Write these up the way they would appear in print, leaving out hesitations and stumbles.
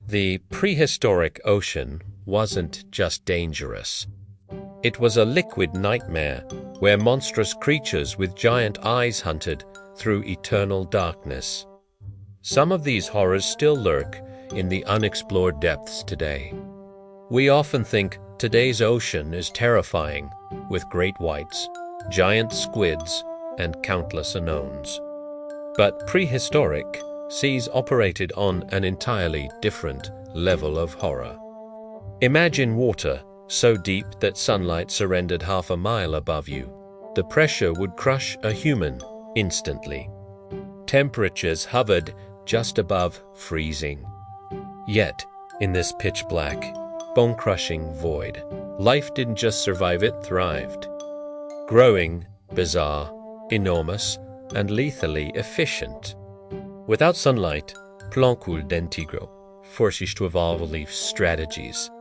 The prehistoric ocean wasn't just dangerous. It was a liquid nightmare where monstrous creatures with giant eyes hunted through eternal darkness. Some of these horrors still lurk in the unexplored depths today. We often think today's ocean is terrifying, with great whites, giant squids, and countless unknowns. But prehistoric seas operated on an entirely different level of horror. Imagine water so deep that sunlight surrendered half a mile above you. The pressure would crush a human instantly. Temperatures hovered just above freezing. Yet, in this pitch-black, bone-crushing void, life didn't just survive, it thrived. Growing, bizarre, enormous, and lethally efficient. Without sunlight, plancul dentigro forced to evolve leaf strategies.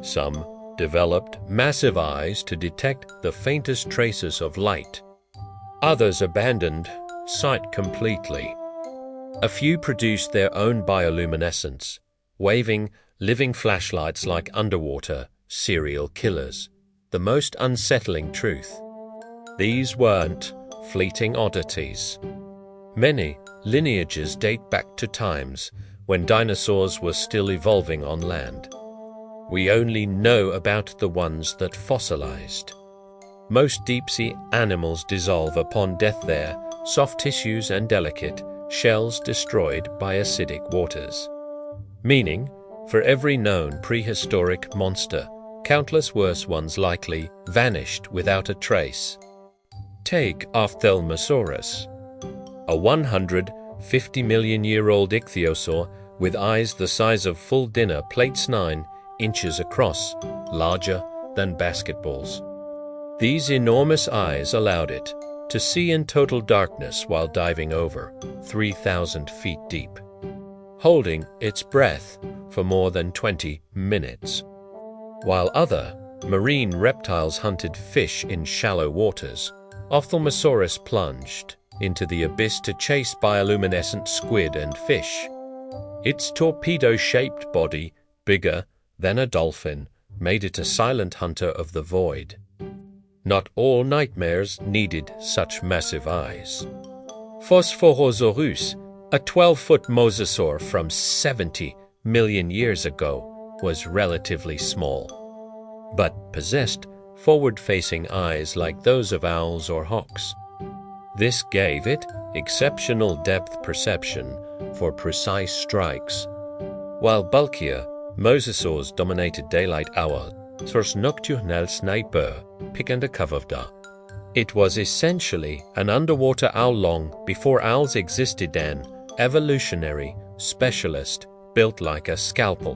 Some developed massive eyes to detect the faintest traces of light. Others abandoned sight completely. A few produced their own bioluminescence, waving living flashlights like underwater serial killers. The most unsettling truth: these weren't fleeting oddities. Many lineages date back to times when dinosaurs were still evolving on land. We only know about the ones that fossilized. Most deep-sea animals dissolve upon death there, soft tissues and delicate shells destroyed by acidic waters. Meaning, for every known prehistoric monster, countless worse ones likely vanished without a trace. Take Ophthalmosaurus, a 150-million-year-old ichthyosaur with eyes the size of full dinner plates 9 inches across, larger than basketballs. These enormous eyes allowed it to see in total darkness while diving over 3,000 feet deep, holding its breath for more than 20 minutes. While other marine reptiles hunted fish in shallow waters, Ophthalmosaurus plunged into the abyss to chase bioluminescent squid and fish. Its torpedo-shaped body, bigger than a dolphin, made it a silent hunter of the void. Not all nightmares needed such massive eyes. Phosphorosaurus, a 12-foot mosasaur from 70 million years ago, was relatively small, but possessed forward-facing eyes like those of owls or hawks. This gave it exceptional depth perception for precise strikes, while bulkier mosasaurs dominated daylight hours. Source nocturnal sniper, pickende kavavda. It was essentially an underwater owl long before owls existed, an evolutionary specialist built like a scalpel.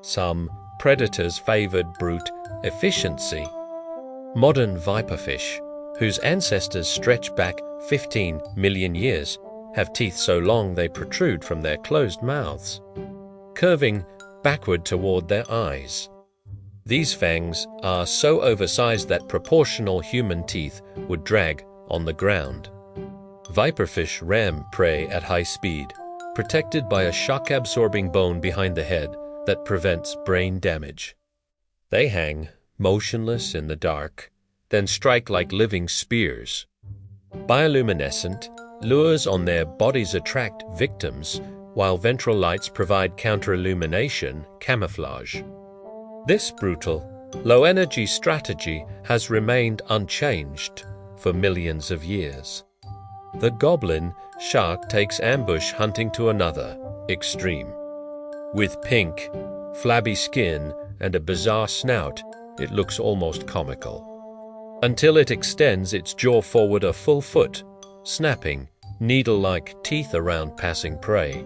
Some predators favored brute efficiency. Modern viperfish, whose ancestors stretch back 15 million years, have teeth so long they protrude from their closed mouths, curving backward toward their eyes. These fangs are so oversized that proportional human teeth would drag on the ground. Viperfish ram prey at high speed, protected by a shock-absorbing bone behind the head that prevents brain damage. They hang motionless in the dark, then strike like living spears. Bioluminescent, lures on their bodies attract victims, while ventral lights provide counter-illumination camouflage. This brutal, low-energy strategy has remained unchanged for millions of years. The goblin shark takes ambush hunting to another extreme. With pink, flabby skin and a bizarre snout, it looks almost comical, until it extends its jaw forward a full foot, snapping needle-like teeth around passing prey.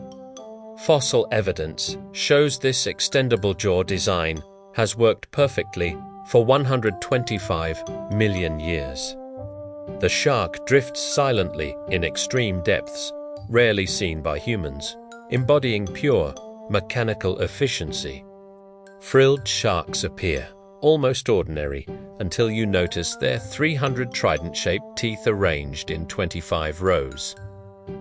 Fossil evidence shows this extendable jaw design has worked perfectly for 125 million years. The shark drifts silently in extreme depths, rarely seen by humans, embodying pure mechanical efficiency. Frilled sharks appear, almost ordinary, until you notice their 300 trident-shaped teeth arranged in 25 rows.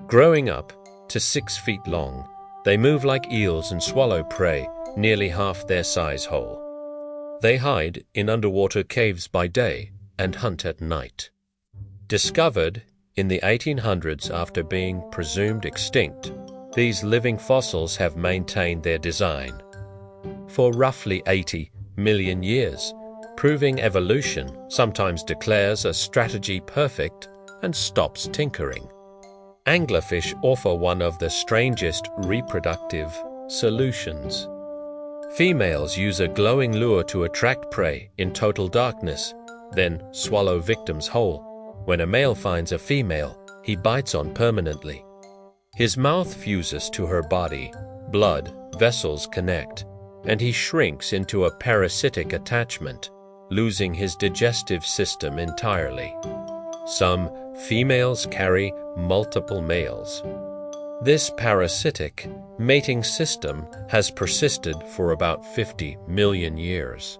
Growing up to 6 feet long, They move like eels and swallow prey nearly half their size whole. They hide in underwater caves by day and hunt at night. Discovered in the 1800s after being presumed extinct, these living fossils have maintained their design for roughly 80 million years, proving evolution sometimes declares a strategy perfect and stops tinkering. Anglerfish offer one of the strangest reproductive solutions. Females use a glowing lure to attract prey in total darkness, then swallow victims whole. When a male finds a female, he bites on permanently. His mouth fuses to her body, blood vessels connect, and he shrinks into a parasitic attachment, losing his digestive system entirely. Some females carry multiple males. This parasitic mating system has persisted for about 50 million years.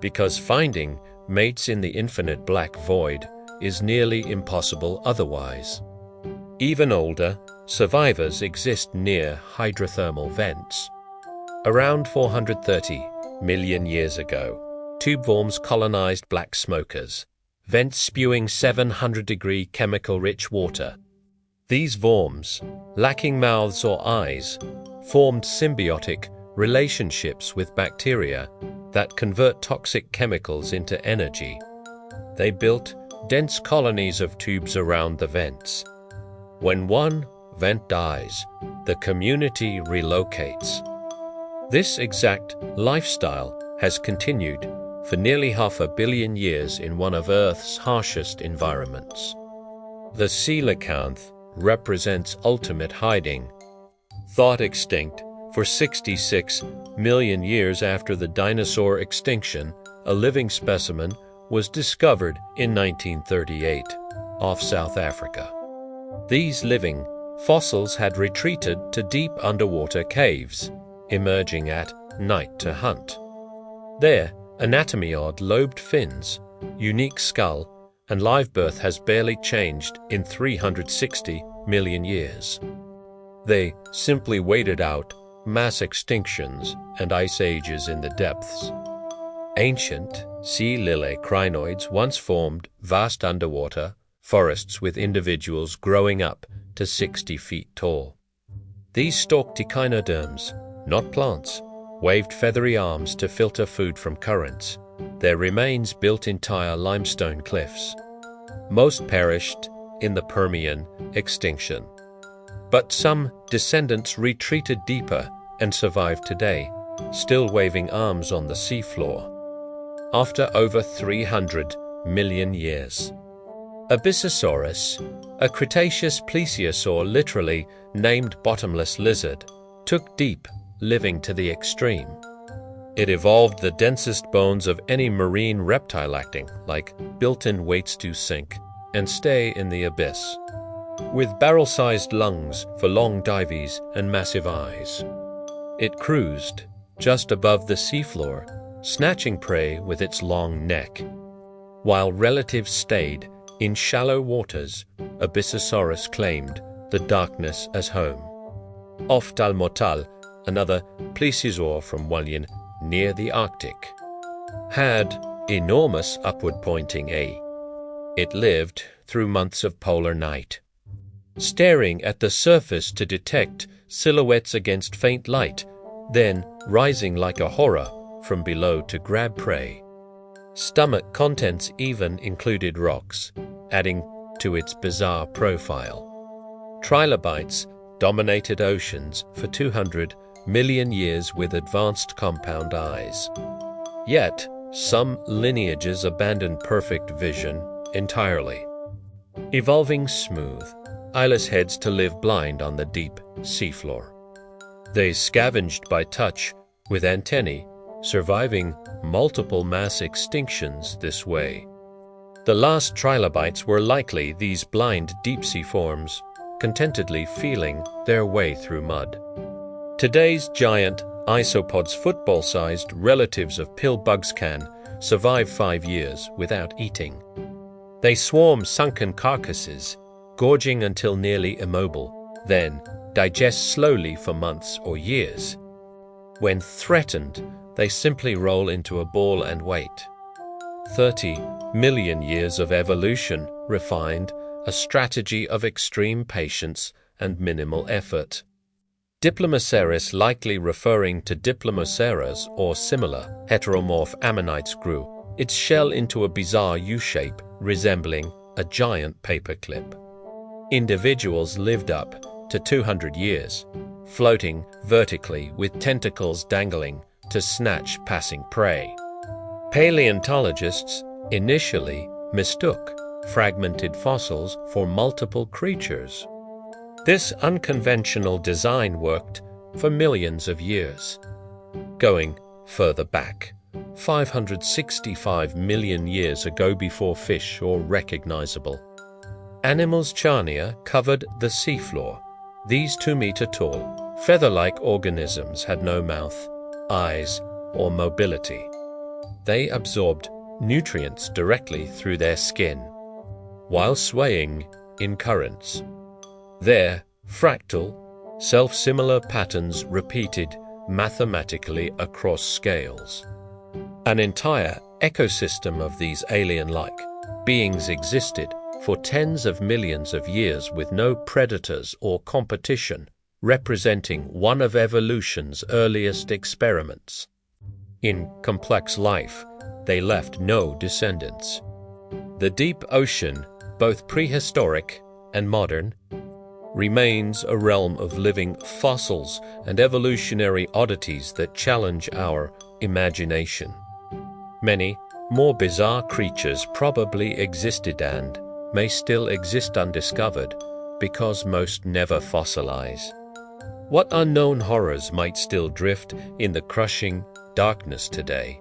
Because finding mates in the infinite black void is nearly impossible otherwise. Even older, survivors exist near hydrothermal vents. Around 430 million years ago, tube worms colonized black smokers, vents spewing 700-degree chemical-rich water. These worms, lacking mouths or eyes, formed symbiotic relationships with bacteria that convert toxic chemicals into energy. They built dense colonies of tubes around the vents. When one vent dies, the community relocates. This exact lifestyle has continued for nearly 500 million years in one of Earth's harshest environments. The coelacanth represents ultimate hiding. Thought extinct for 66 million years after the dinosaur extinction, a living specimen was discovered in 1938 off South Africa. These living fossils had retreated to deep underwater caves, emerging at night to hunt. Their anatomy odd lobed fins, unique skull, and live birth has barely changed in 360 million years. They simply waited out mass extinctions and ice ages in the depths. Ancient sea lily crinoids once formed vast underwater forests with individuals growing up to 60 feet tall. These stalked echinoderms, not plants, waved feathery arms to filter food from currents. Their remains built entire limestone cliffs. Most perished in the Permian extinction. But some descendants retreated deeper and survive today, still waving arms on the seafloor. After over 300 million years. Abyssosaurus, a Cretaceous plesiosaur literally named bottomless lizard, took deep living to the extreme. It evolved the densest bones of any marine reptile acting like built-in weights to sink and stay in the abyss. With barrel-sized lungs for long dives and massive eyes. It cruised just above the seafloor, snatching prey with its long neck. While relatives stayed in shallow waters, Abyssosaurus claimed the darkness as home. Ophthalmotal, another plesiosaur from Wallian near the Arctic, had enormous upward-pointing eye. It lived through months of polar night, staring at the surface to detect silhouettes against faint light, then rising like a horror from below to grab prey. Stomach contents even included rocks, adding to its bizarre profile. Trilobites dominated oceans for 200 million years with advanced compound eyes. Yet, some lineages abandoned perfect vision entirely, evolving smooth, eyeless heads to live blind on the deep seafloor. They scavenged by touch with antennae, surviving multiple mass extinctions this way. The last trilobites were likely these blind deep-sea forms, contentedly feeling their way through mud. Today's giant isopods football-sized relatives of pill bugs can survive 5 years without eating. They swarm sunken carcasses, gorging until nearly immobile, then digest slowly for months or years. When threatened, they simply roll into a ball and wait. 30 million years of evolution refined a strategy of extreme patience and minimal effort. Diplomaceres, likely referring to Diplomaceras or similar heteromorph ammonites, grew its shell into a bizarre U-shape resembling a giant paperclip. Individuals lived up to 200 years, floating vertically with tentacles dangling to snatch passing prey. Paleontologists initially mistook fragmented fossils for multiple creatures. This unconventional design worked for millions of years. Going further back, 565 million years ago before fish or recognizable, animals Charnia covered the seafloor. These 2-meter-tall, feather-like organisms had no mouth, eyes, or mobility. They absorbed nutrients directly through their skin, while swaying in currents. Their fractal, self-similar patterns repeated mathematically across scales. An entire ecosystem of these alien-like beings existed for tens of millions of years with no predators or competition, representing one of evolution's earliest experiments. In complex life, they left no descendants. The deep ocean, both prehistoric and modern, remains a realm of living fossils and evolutionary oddities that challenge our imagination. Many more bizarre creatures probably existed and may still exist undiscovered because most never fossilize. What unknown horrors might still drift in the crushing darkness today?